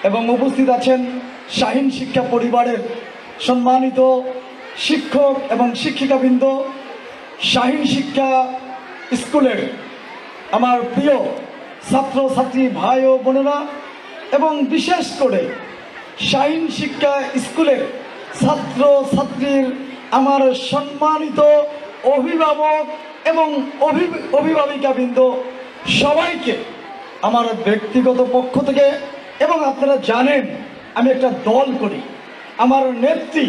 এবং উপস্থিত আছেন শাহীন শিক্ষা পরিবারের সম্মানিত শিক্ষক এবং শিক্ষিকাবৃন্দ, শাহীন শিক্ষা স্কুলের আমার প্রিয় ছাত্রছাত্রী ভাই ও বোনেরা এবং বিশেষ করে শাহীন শিক্ষা স্কুলের ছাত্রছাত্রীর আমার সম্মানিত অভিভাবক এবং অভিভাবিকাবৃন্দ সবাইকে আমার ব্যক্তিগত পক্ষ থেকে, এবং আপনারা জানেন আমি একটা দল করি, আমার নেত্রী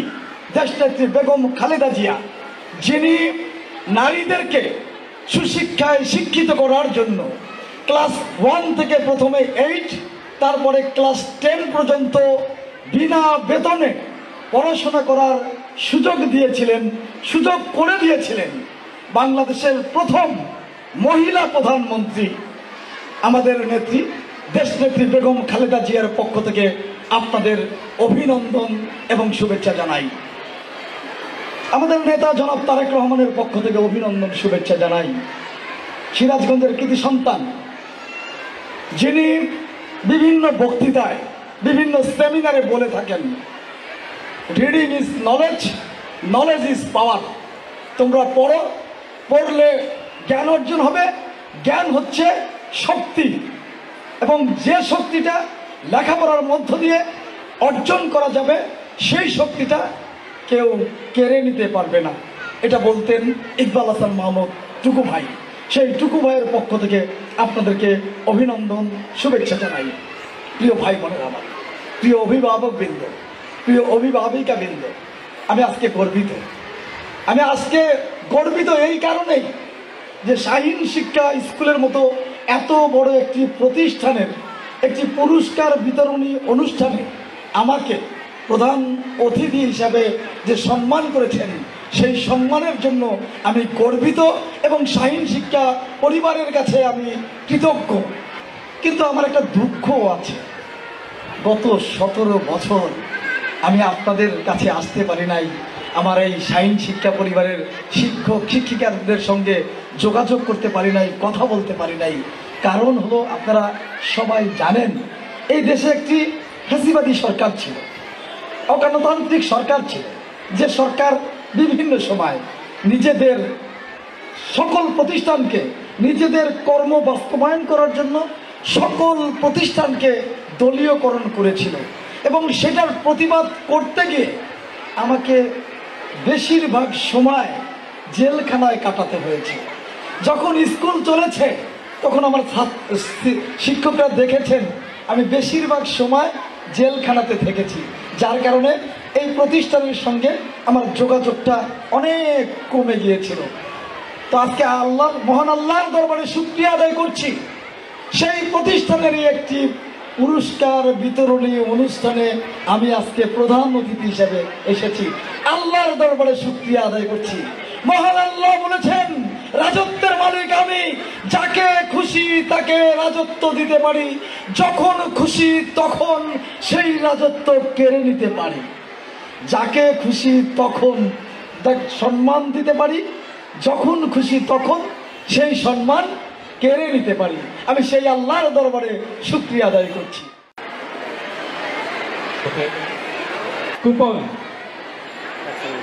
দেশনেত্রী বেগম খালেদা জিয়া, যিনি নারীদেরকে সুশিক্ষায় শিক্ষিত করার জন্য ক্লাস 1 থেকে প্রথমে 8, তারপরে ক্লাস 10 পর্যন্ত বিনা বেতনে পড়াশোনা করার সুযোগ দিয়েছিলেন, সুযোগ করে দিয়েছিলেন। বাংলাদেশের প্রথম মহিলা প্রধানমন্ত্রী আমাদের নেত্রী দেশনেত্রী বেগম খালেদা জিয়ার পক্ষ থেকে আপনাদের অভিনন্দন এবং শুভেচ্ছা জানাই। আমাদের নেতা জনাব তারেক রহমানের পক্ষ থেকে অভিনন্দন শুভেচ্ছা জানাই। সিরাজগঞ্জের কৃতি সন্তান, যিনি বিভিন্ন বক্তৃতায় বিভিন্ন সেমিনারে বলে থাকেন, reading is knowledge, knowledge is power. তোমরা পড়ো, পড়লে জ্ঞান অর্জন হবে, জ্ঞান হচ্ছে শক্তি, এবং যে শক্তিটা লেখাপড়ার মধ্য দিয়ে অর্জন করা যাবে সেই শক্তিটা কেউ কেড়ে নিতে পারবে না। এটা বলতেন ইকবাল হাসান মাহমুদ টুকু ভাই। সেই টুকু ভাইয়ের পক্ষ থেকে আপনাদেরকে অভিনন্দন শুভেচ্ছা জানাই। প্রিয় ভাই বোনেরা আমার, প্রিয় অভিভাবকবৃন্দ, প্রিয় অভিভাবিকাবৃন্দ, আমি আজকে গর্বিত এই কারণেই যে শাহীন শিক্ষা স্কুলের মতো এত বড় একটি প্রতিষ্ঠানের একটি পুরস্কার বিতরণী অনুষ্ঠানে আমাকে প্রধান অতিথি হিসাবে যে সম্মান করেছেন, সেই সম্মানের জন্য আমি গর্বিত এবং শাহীন শিক্ষা পরিবারের কাছে আমি কৃতজ্ঞ। কিন্তু আমার একটা দুঃখও আছে, গত 17 বছর আমি আপনাদের কাছে আসতে পারি নাই, আমার এই শাহীন শিক্ষা পরিবারের শিক্ষক শিক্ষিকাদের সঙ্গে যোগাযোগ করতে পারি নাই, কথা বলতে পারি নাই। কারণ হলো, আপনারা সবাই জানেন এই দেশে একটি ফ্যাসিবাদী সরকার ছিল, অগণতান্ত্রিক সরকার ছিল, যে সরকার বিভিন্ন সময় নিজেদের সকল প্রতিষ্ঠানকে নিজেদের কর্ম বাস্তবায়ন করার জন্য সকল প্রতিষ্ঠানকে দলীয়করণ করেছিল, এবং সেটার প্রতিবাদ করতে গিয়ে আমাকে বেশিরভাগ সময় জেলখানায় কাটাতে হয়েছে। যখন স্কুল চলেছে তখন আমার শিক্ষকরা দেখেছেন আমি বেশিরভাগ সময় জেলখানাতে থেকেছি, যার কারণে এই প্রতিষ্ঠানের সঙ্গে আমার যোগাযোগটা অনেক কমে গিয়েছিল। তো আজকে মহান আল্লাহর দরবারে শুকরিয়া আদায় করছি, সেই প্রতিষ্ঠানেরই একটি পুরস্কার বিতরণী অনুষ্ঠানে আমি আজকে প্রধান অতিথি হিসেবে এসেছি। আল্লাহর দরবারে শুকরিয়া আদায় করছি। মহান আল্লাহ বলেছেন, রাজত্বের মালিক আমি, যাকে খুশি তাকে রাজত্ব দিতে পারি, যখন খুশি তখন সেই রাজত্ব কেড়ে নিতে পারি, যাকে খুশি তখন সম্মান দিতে পারি, যখন খুশি তখন সেই সম্মান কেড়ে নিতে পারি। আমি সেই আল্লাহর দরবারে শুকরিয়া আদায় করছি। কুপন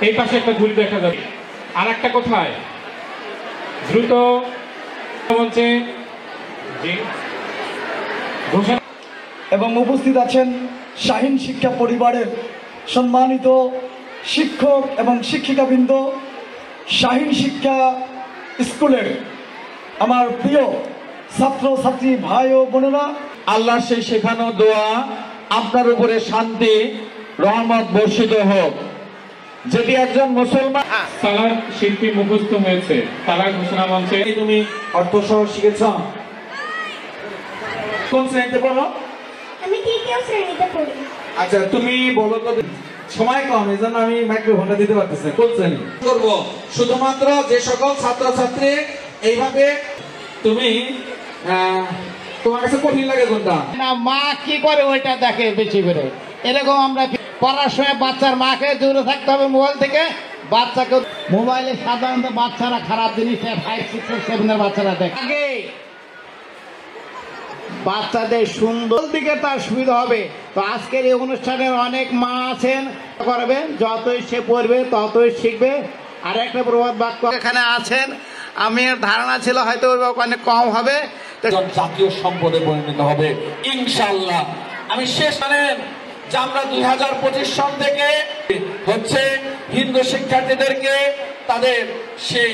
এই পাশে একটা ঝুলি দেখা যাবে, আর একটা কোথায় দ্রুত মঞ্চে এবং উপস্থিত আছেন শাহীন শিক্ষা পরিবারের সম্মানিত শিক্ষক এবং শিক্ষিকাবৃন্দ, শাহীন শিক্ষা স্কুলের আমার প্রিয় ছাত্রছাত্রী ভাই ও বোনেরা। আল্লাহ সেই শেখানো দোয়া আপনার উপরে শান্তি রহমত বর্ষিত হোক। যদি একজন মুসলমান সালার শিল্পী মুখস্থ হয়েছে, তারা ঘোষণা মঞ্চে। তুমি অর্থ সহ শিখেছ? কোন শ্রেণীতে পড়ো? আমি তৃতীয় শ্রেণীতে পড়ি। আচ্ছা, তুমি বলো তো, সময় কম, এই জন্য আমি মাইক্রোফোনটা দিতে পারতেছি। কোন শ্রেণী করবো? শুধুমাত্র যে সকল ছাত্রছাত্রী এইভাবে, তুমি তোমার কাছে কঠিন লাগে কোনটা? না, মা কি করে ওইটা দেখে বেশি করে। এরকম আমরা পড়ার সময় বাচ্চার মাকে দূরে থাকতে হবে মোবাইল থেকে। বাচ্চাকে মোবাইলে সাধারণত বাচ্চারা খারাপ জিনিস 5, 6, 7 এর বাচ্চারা দেখে। আগে বাচ্চাদের সুন্দর দিকে তার সুবিধা হবে। তো আজকের এই অনুষ্ঠানের অনেক মা আছেন, করবেন যতই সে পড়বে ততই শিখবে। আর একটা প্রবাদ বাক্য এখানে আছেন, আমি ধারণা ছিল হয়তো অনেক কম হবে, জাতীয় সম্পদে পরিণত হবে ইনশাআল্লাহ। আমি শেষ জানেন যে আমরা 2025 সন থেকে হচ্ছে হিন্দু শিক্ষার্থীদেরকে তাদের সেই